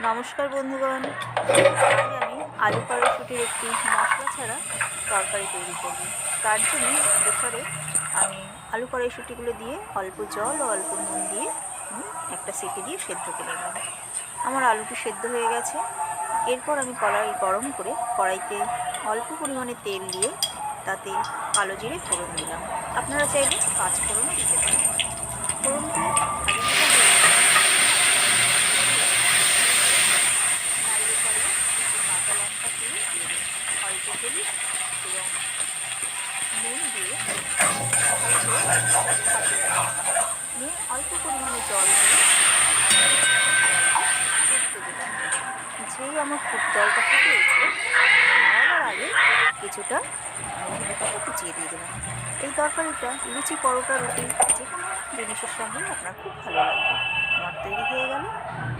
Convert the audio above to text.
নমস্কার বন্ধুগণ, আজ আমি আলু কড়াইশুঁটির একটি মশলা ছাড়া তরকারি তৈরি করব। তার জন্য প্রেসারে আমি আলু কড়াইশুঁটিগুলো দিয়ে অল্প জল ও অল্প নুন দিয়ে একটা সিটি দিয়ে সেদ্ধ করে নেব। আমার আলুটি সেদ্ধ হয়ে গেছে। এরপর আমি কড়াই গরম করে কড়াইতে অল্প পরিমাণে তেল দিয়ে তাতে কালো জিরে ফোড়ন দিলাম। আপনারা চাইলে পাঁচ ফোড়নও দিতে পারেন। ফোড়নটি ভাজা ভাজা হয়ে নাড়িয়ে চাড়িয়ে একটু কাঁচা লঙ্কা দিয়ে দিয়ে দিন, অল্প হলুদ এবং নুন দিয়ে ভালো করে ভাপিয়ে নিয়ে অল্প পরিমাণে জল দিয়ে ফুটতে দিলাম। যেই আমার জলটা ফুটে উঠলো, নামাবার আগে কিছুটা ধনে পাতা কুচিয়ে দিয়ে দিলাম। এই তরকারিটা লুচি, পরোটা, রুটি যে কোনো জিনিসের সঙ্গেই আপনার খুব ভালো লাগবে। আমার তৈরি হয়ে গেল